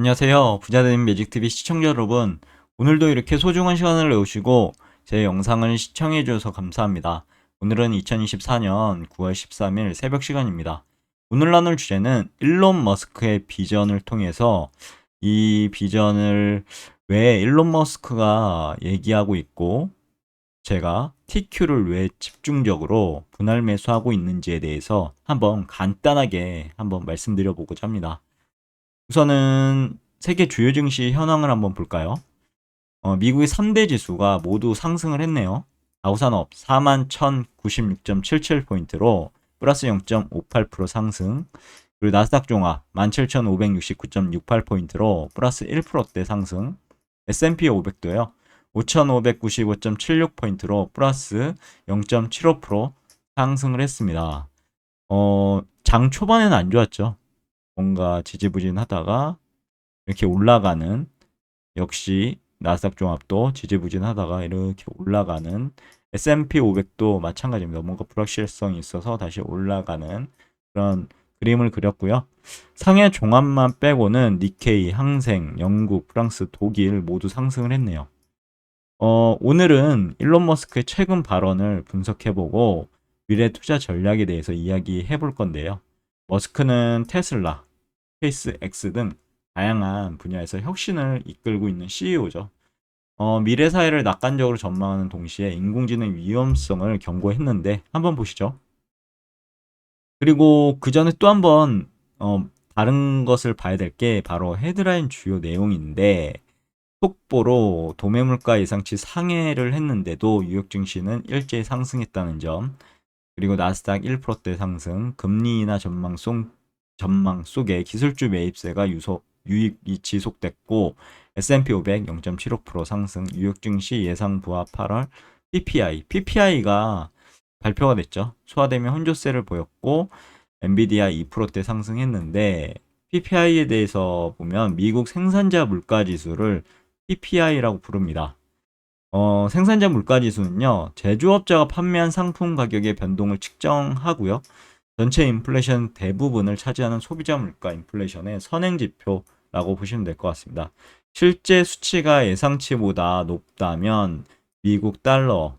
안녕하세요. 부자된 매직TV 시청자 여러분. 오늘도 이렇게 소중한 시간을 내오시고 제 영상을 시청해 주셔서 감사합니다. 오늘은 2024년 9월 13일 새벽 시간입니다. 오늘 나눌 주제는 일론 머스크의 비전을 통해서 이 비전을 왜 일론 머스크가 얘기하고 있고 제가 TQ를 왜 집중적으로 분할 매수하고 있는지에 대해서 한번 간단하게 한번 말씀드려 보고자 합니다. 우선은 세계 주요 증시 현황을 한번 볼까요? 미국의 3대 지수가 모두 상승을 했네요. 다우산업 41,096.77포인트로 플러스 0.58% 상승, 그리고 나스닥 종합 17,569.68포인트로 플러스 1%대 상승, S&P 500도요. 5,595.76포인트로 플러스 0.75% 상승을 했습니다. 장 초반에는 안 좋았죠. 뭔가 지지부진하다가 이렇게 올라가는, 역시 나스닥 종합도 지지부진하다가 이렇게 올라가는, S&P 500도 마찬가지입니다. 뭔가 불확실성이 있어서 다시 올라가는 그런 그림을 그렸고요. 상해 종합만 빼고는 니케이, 항생, 영국, 프랑스, 독일 모두 상승을 했네요. 오늘은 일론 머스크의 최근 발언을 분석해보고 미래 투자 전략에 대해서 이야기해 볼 건데요. 머스크는 테슬라, 스페이스X 등 다양한 분야에서 혁신을 이끌고 있는 CEO죠. 미래 사회를 낙관적으로 전망하는 동시에 인공지능 위험성을 경고했는데 한번 보시죠. 그리고 그 전에 또 한번 다른 것을 봐야 될 게 바로 헤드라인 주요 내용인데, 속보로 도매물가 예상치 상회를 했는데도 뉴욕 증시는 일제히 상승했다는 점, 그리고 나스닥 1%대 상승, 금리 인하 전망 속에 기술주 매입세가 유입이 지속됐고, S&P 500 0.75% 상승, 뉴욕 증시 예상 부합 8월 PPI가 발표가 됐죠. 소화되면 혼조세를 보였고, 엔비디아 2%대 상승했는데, PPI에 대해서 보면 미국 생산자 물가 지수를 PPI라고 부릅니다. 생산자 물가 지수는요, 제조업자가 판매한 상품 가격의 변동을 측정하고요. 전체 인플레이션 대부분을 차지하는 소비자 물가 인플레이션의 선행 지표라고 보시면 될 것 같습니다. 실제 수치가 예상치보다 높다면 미국 달러와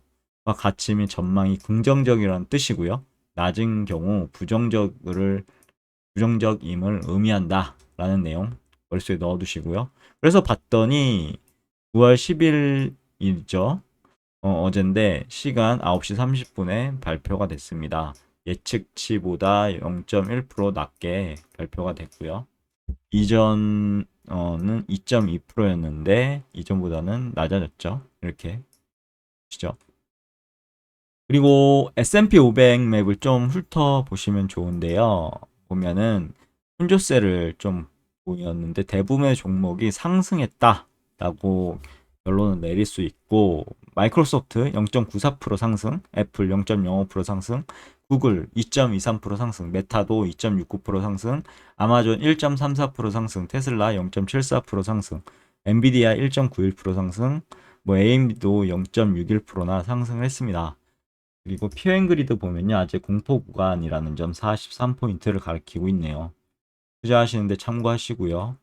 가치 및 전망이 긍정적이라는 뜻이고요. 낮은 경우 부정적임을 의미한다라는 내용 머릿속에 넣어두시고요. 그래서 봤더니 9월 10일이죠. 어젠데 시간 9시 30분에 발표가 됐습니다. 예측치보다 0.1% 낮게 발표가 됐고요. 이전은 2.2%였는데 이전보다는 낮아졌죠. 이렇게 보시죠. 그리고 S&P 500 맵을 좀 훑어 보시면 좋은데요. 보면은 혼조세를 좀 보였는데 대부분의 종목이 상승했다라고 결론을 내릴 수 있고, 마이크로소프트 0.94% 상승, 애플 0.05% 상승, 구글 2.23% 상승, 메타도 2.69% 상승, 아마존 1.34% 상승, 테슬라 0.74% 상승, 엔비디아 1.91% 상승, AMD도 0.61%나 상승을 했습니다. 그리고 피어앤그리드 보면요, 아직 공포 구간이라는 점 43포인트를 가리키고 있네요. 투자하시는데 참고하시고요.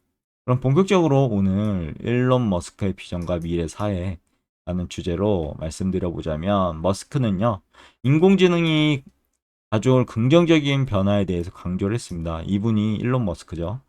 그럼 본격적으로 오늘 일론 머스크의 비전과 미래 사회라는 주제로 말씀드려보자면, 머스크는요, 인공지능이 가져올 긍정적인 변화에 대해서 강조를 했습니다. 이분이 일론 머스크죠.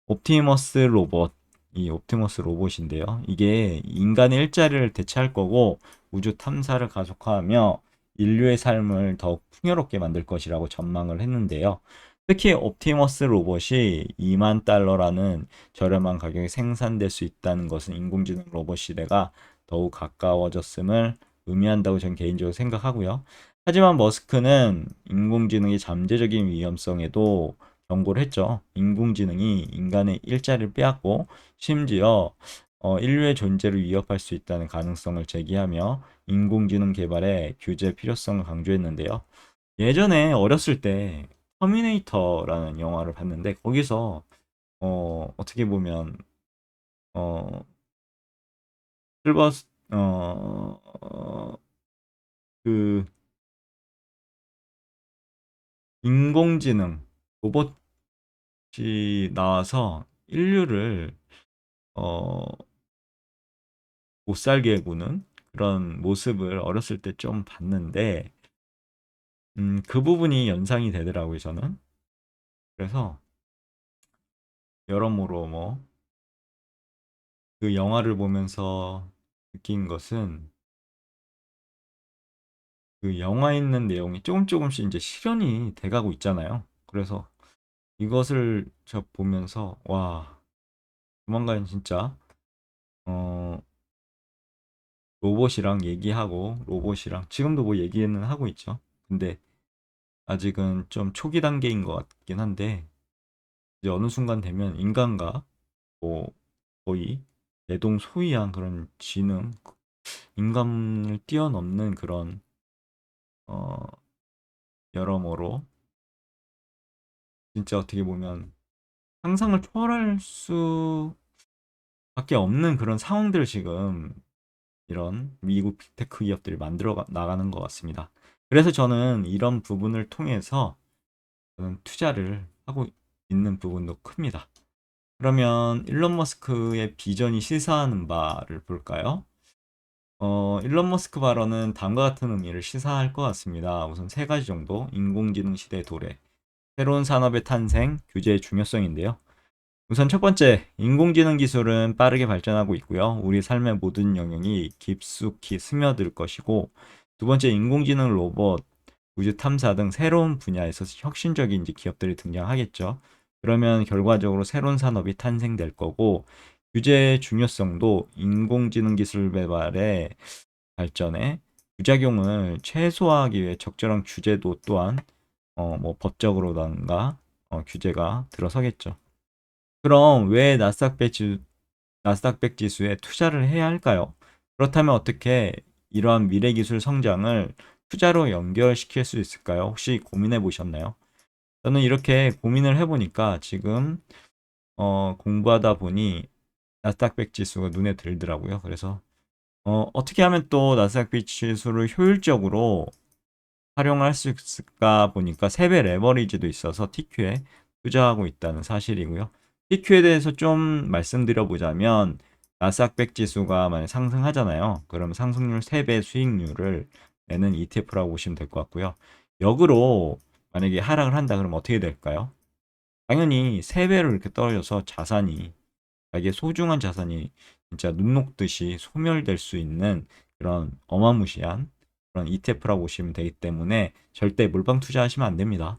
옵티머스 로봇, 이 옵티머스 로봇인데요. 이게 인간의 일자리를 대체할 거고 우주 탐사를 가속화하며 인류의 삶을 더욱 풍요롭게 만들 것이라고 전망을 했는데요. 특히 옵티머스 로봇이 2만 달러라는 저렴한 가격에 생산될 수 있다는 것은 인공지능 로봇 시대가 더욱 가까워졌음을 의미한다고 저는 개인적으로 생각하고요. 하지만 머스크는 인공지능의 잠재적인 위험성에도 경고를 했죠. 인공지능이 인간의 일자리를 빼앗고 심지어 인류의 존재를 위협할 수 있다는 가능성을 제기하며 인공지능 개발의 규제 필요성을 강조했는데요. 예전에 어렸을 때 터미네이터라는 영화를 봤는데, 거기서 어떻게 보면 어 실버 그 인공지능 로봇이 나와서 인류를 어, 못 살게 구는 그런 모습을 어렸을 때 좀 봤는데, 그 부분이 연상이 되더라고요, 저는. 그래서 여러모로 뭐 그 영화를 보면서 느낀 것은 그 영화에 있는 내용이 조금 조금씩 이제 실현이 돼가고 있잖아요. 그래서 이것을 저 보면서 와, 조만간 진짜 어 로봇이랑 얘기하고 로봇이랑 지금도 뭐 얘기는 하고 있죠. 근데 아직은 좀 초기 단계인 것 같긴 한데 이제 어느 순간 되면 인간과 뭐 거의 대동소이한 그런 지능, 인간을 뛰어넘는 그런 어 여러모로 진짜 어떻게 보면 상상을 초월할 수밖에 없는 그런 상황들을 지금 이런 미국 빅테크 기업들이 만들어 나가는 것 같습니다. 그래서 저는 이런 부분을 통해서 저는 투자를 하고 있는 부분도 큽니다. 그러면 일론 머스크의 비전이 시사하는 바를 볼까요? 일론 머스크 발언은 다음과 같은 의미를 시사할 것 같습니다. 우선 세 가지 정도. 인공지능 시대 도래, 새로운 산업의 탄생, 규제의 중요성인데요. 우선 첫 번째, 인공지능 기술은 빠르게 발전하고 있고요. 우리 삶의 모든 영역이 깊숙이 스며들 것이고, 두 번째, 인공지능 로봇, 우주 탐사 등 새로운 분야에서 혁신적인 이제 기업들이 등장하겠죠. 그러면 결과적으로 새로운 산업이 탄생될 거고, 규제의 중요성도 인공지능 기술 개발의 발전에 부작용을 최소화하기 위해 적절한 규제도 또한 뭐 법적으로던가 규제가 들어서겠죠. 그럼 왜 나스닥100 지수에 투자를 해야 할까요? 그렇다면 어떻게 이러한 미래 기술 성장을 투자로 연결시킬 수 있을까요? 혹시 고민해 보셨나요? 저는 이렇게 고민을 해보니까 지금 공부하다 보니 나스닥100 지수가 눈에 들더라고요. 그래서 어떻게 하면 또 나스닥100 지수를 효율적으로 활용할 수 있을까 보니까 3배 레버리지도 있어서 TQ에 투자하고 있다는 사실이고요. TQ에 대해서 좀 말씀드려 보자면 나스닥100 지수가 만약 상승하잖아요. 그럼 상승률 3배 수익률을 내는 ETF라고 보시면 될 것 같고요. 역으로 만약에 하락을 한다 그러면 어떻게 될까요? 당연히 3배로 이렇게 떨어져서 자산이 자기의 소중한 자산이 진짜 눈 녹듯이 소멸될 수 있는 그런 어마무시한 그런 ETF라고 보시면 되기 때문에 절대 몰빵 투자하시면 안 됩니다.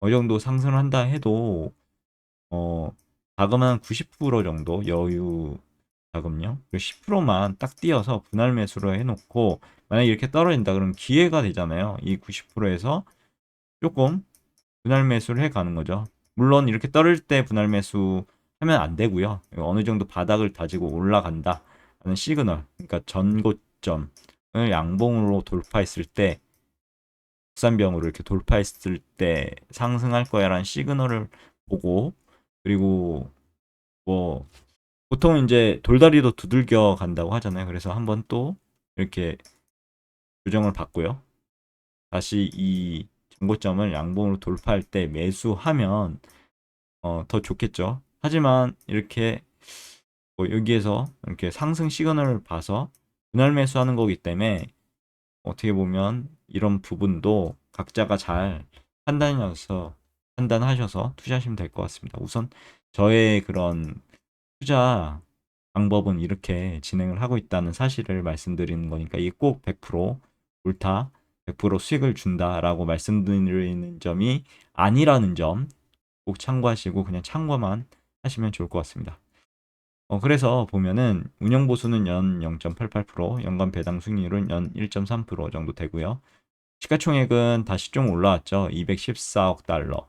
어느 정도 상승을 한다 해도 어 자금 한 90% 정도 여유 자금요. 10%만 딱 띄어서 분할 매수로 해놓고 만약에 이렇게 떨어진다 그러면 기회가 되잖아요. 이 90%에서 조금 분할 매수를 해 가는 거죠. 물론 이렇게 떨어질 때 분할 매수 하면 안 되고요. 어느 정도 바닥을 다지고 올라간다 하는 시그널, 그러니까 전고점을 양봉으로 돌파했을 때, 국산병으로 이렇게 돌파했을 때 상승할 거야라는 시그널을 보고, 그리고 뭐 보통 이제 돌다리도 두들겨 간다고 하잖아요. 그래서 한번 또 이렇게 조정을 받고요. 다시 이 전고점을 양봉으로 돌파할 때 매수하면 더 좋겠죠. 하지만 이렇게 뭐 여기에서 이렇게 상승 시그널을 봐서 분할 매수하는 거기 때문에 어떻게 보면 이런 부분도 각자가 잘 판단하셔서 투자하시면 될 것 같습니다. 우선 저의 그런 투자 방법은 이렇게 진행을 하고 있다는 사실을 말씀드리는 거니까 이게 꼭 100% 옳다, 100% 수익을 준다라고 말씀드리는 점이 아니라는 점 꼭 참고하시고 그냥 참고만 하시면 좋을 것 같습니다. 그래서 보면은 운영 보수는 연 0.88%, 연간 배당 수익률은 연 1.3% 정도 되고요. 시가총액은 다시 좀 올라왔죠. 214억 달러.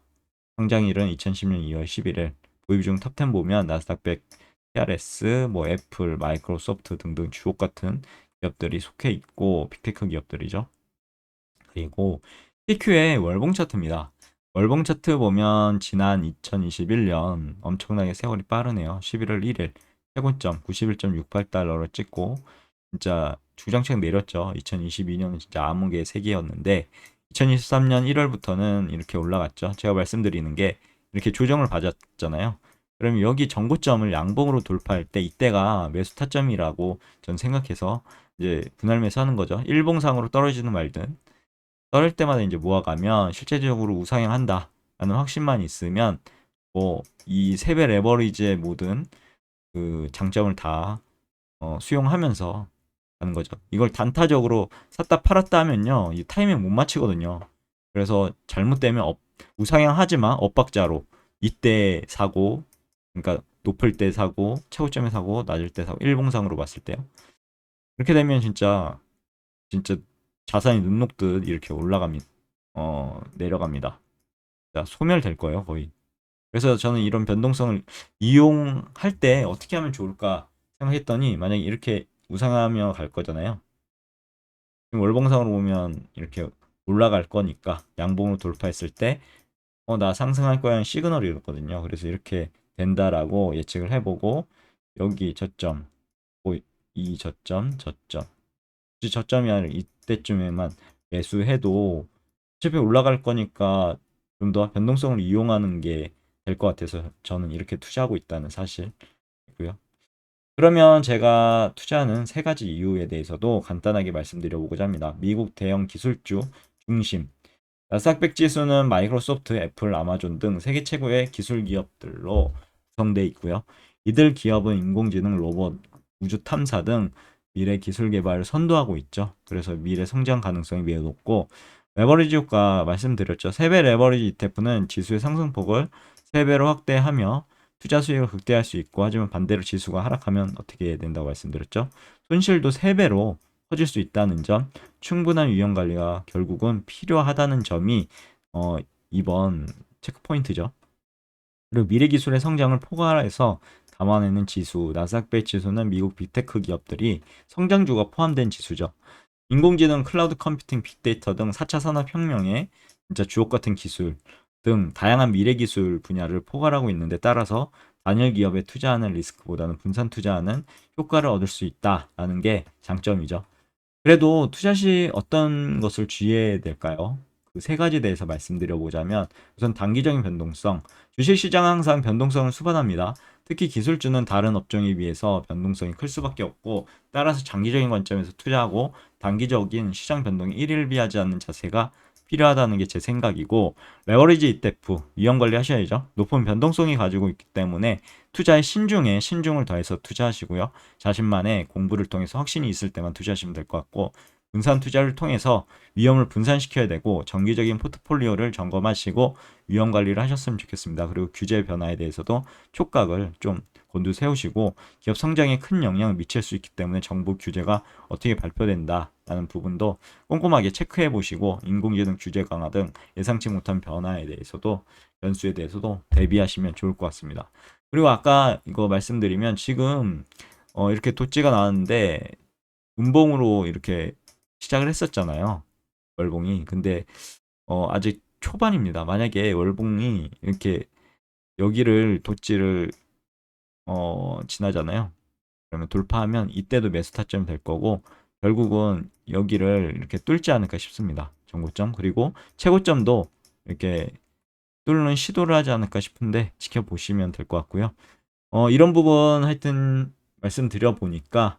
상장일은 2010년 2월 11일. 보유 중 탑10 보면 나스닥 100, TRS, 뭐 애플, 마이크로소프트 등등 주옥 같은 기업들이 속해 있고 빅테크 기업들이죠. 그리고 TQ의 월봉 차트입니다. 월봉 차트 보면 지난 2021년 엄청나게 세월이 빠르네요. 11월 1일 최고점 91.68달러를 찍고 진짜 주장책 내렸죠. 2022년은 진짜 암흑의 세계였는데 2023년 1월부터는 이렇게 올라갔죠. 제가 말씀드리는 게 이렇게 조정을 받았잖아요. 그러면 여기 전고점을 양봉으로 돌파할 때 이때가 매수 타점이라고 전 생각해서 이제 분할 매수하는 거죠. 일봉상으로 떨어지는 말든 떨을 때마다 이제 모아가면 실제적으로 우상향한다라는 확신만 있으면 뭐 이 세배 레버리지의 모든 그 장점을 다 수용하면서 하는 거죠. 이걸 단타적으로 샀다 팔았다 하면요, 이 타이밍 못 맞추거든요. 그래서 잘못되면 우상향 하지만 엇박자로 이때 사고, 그러니까 높을 때 사고, 최고점에 사고, 낮을 때 사고, 일봉상으로 봤을 때요. 그렇게 되면 진짜 자산이 눈 녹듯 이렇게 올라갑니다. 내려갑니다. 자, 소멸될 거예요, 거의. 그래서 저는 이런 변동성을 이용할 때 어떻게 하면 좋을까 생각했더니, 만약에 이렇게 우상하며 갈 거잖아요. 지금 월봉상으로 보면 이렇게 올라갈 거니까 양봉으로 돌파했을 때 나 상승할 거야 하는 시그널이 있거든요. 그래서 이렇게 된다라고 예측을 해보고 여기 저점, 이 저점, 굳이 저점이 아니라 이때쯤에만 매수해도 어차피 올라갈 거니까 좀 더 변동성을 이용하는 게 될 것 같아서 저는 이렇게 투자하고 있다는 사실이고요. 그러면 제가 투자하는 세 가지 이유에 대해서도 간단하게 말씀드려보고자 합니다. 미국 대형 기술주 중심. 나스닥 지수는 마이크로소프트, 애플, 아마존 등 세계 최고의 기술 기업들로 구성되어 있고요. 이들 기업은 인공지능, 로봇, 우주 탐사 등 미래 기술 개발을 선도하고 있죠. 그래서 미래 성장 가능성이 매우 높고, 레버리지 효과 말씀드렸죠. 3배 레버리지 ETF는 지수의 상승폭을 3배로 확대하며 투자 수익을 극대화할 수 있고, 하지만 반대로 지수가 하락하면 어떻게 된다고 말씀드렸죠. 손실도 3배로 커질 수 있다는 점, 충분한 위험 관리가 결국은 필요하다는 점이 이번 체크 포인트죠. 그리고 미래 기술의 성장을 포괄해서 담아내는 지수, 나스닥 지수는 미국 빅테크 기업들이 성장주가 포함된 지수죠. 인공지능, 클라우드 컴퓨팅, 빅데이터 등 4차 산업혁명의 진짜 주옥 같은 기술 등 다양한 미래 기술 분야를 포괄하고 있는데, 따라서 단일 기업에 투자하는 리스크보다는 분산 투자하는 효과를 얻을 수 있다라는 게 장점이죠. 그래도 투자 시 어떤 것을 주의해야 될까요? 그 세 가지에 대해서 말씀드려보자면, 우선 단기적인 변동성. 주식시장은 항상 변동성을 수반합니다. 특히 기술주는 다른 업종에 비해서 변동성이 클 수밖에 없고, 따라서 장기적인 관점에서 투자하고 단기적인 시장 변동에 일일비하지 않는 자세가 필요하다는 게 제 생각이고, 레버리지 ETF 위험 관리하셔야죠. 높은 변동성이 가지고 있기 때문에 투자의 신중에 신중을 더해서 투자하시고요. 자신만의 공부를 통해서 확신이 있을 때만 투자하시면 될 것 같고, 분산 투자를 통해서 위험을 분산시켜야 되고, 정기적인 포트폴리오를 점검하시고 위험 관리를 하셨으면 좋겠습니다. 그리고 규제 변화에 대해서도 촉각을 좀 곤두 세우시고, 기업 성장에 큰 영향을 미칠 수 있기 때문에 정부 규제가 어떻게 발표된다라는 부분도 꼼꼼하게 체크해 보시고, 인공지능 규제 강화 등 예상치 못한 변화에 대해서도, 변수에 대해서도 대비하시면 좋을 것 같습니다. 그리고 아까 이거 말씀드리면, 지금 이렇게 도찌가 나왔는데 음봉으로 이렇게 시작을 했었잖아요. 월봉이. 근데 아직 초반입니다. 만약에 월봉이 이렇게 여기를 도찌를 지나잖아요. 그러면 돌파하면 이때도 매수 타점이 될 거고, 결국은 여기를 이렇게 뚫지 않을까 싶습니다. 정고점. 그리고 최고점도 이렇게 뚫는 시도를 하지 않을까 싶은데 지켜보시면 될 것 같고요. 이런 부분 하여튼 말씀드려 보니까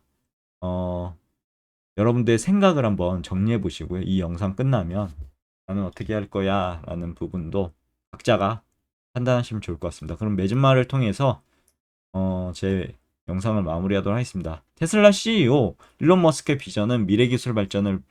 여러분들의 생각을 한번 정리해 보시고요. 이 영상 끝나면 나는 어떻게 할 거야 라는 부분도 각자가 판단하시면 좋을 것 같습니다. 그럼 매진말을 통해서 제 영상을 마무리하도록 하겠습니다. 테슬라 CEO 일론 머스크의 비전은 미래 기술 발전을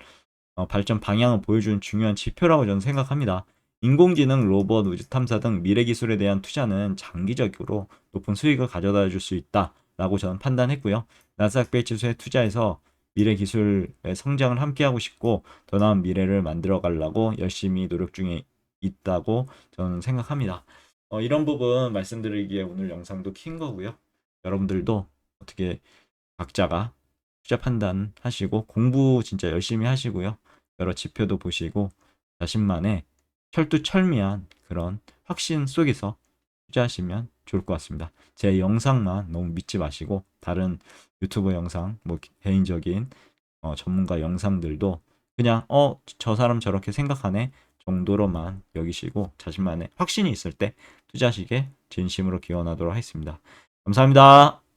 발전 방향을 보여주는 중요한 지표라고 저는 생각합니다. 인공지능, 로봇, 우주 탐사 등 미래 기술에 대한 투자는 장기적으로 높은 수익을 가져다 줄 수 있다라고 저는 판단했고요. 나스닥 지수에 투자해서 미래 기술의 성장을 함께하고 싶고, 더 나은 미래를 만들어 가려고 열심히 노력 중에 있다고 저는 생각합니다. 이런 부분 말씀드리기에 오늘 영상도 킨 거고요. 여러분들도 어떻게 각자가 투자 판단하시고 공부 진짜 열심히 하시고요. 여러 지표도 보시고 자신만의 철두철미한 그런 확신 속에서 투자하시면 좋을 것 같습니다. 제 영상만 너무 믿지 마시고 다른 유튜버 영상, 뭐 개인적인 전문가 영상들도 그냥 저 사람 저렇게 생각하네 정도로만 여기시고 자신만의 확신이 있을 때 투자하시게 진심으로 기원하도록 하겠습니다. 감사합니다.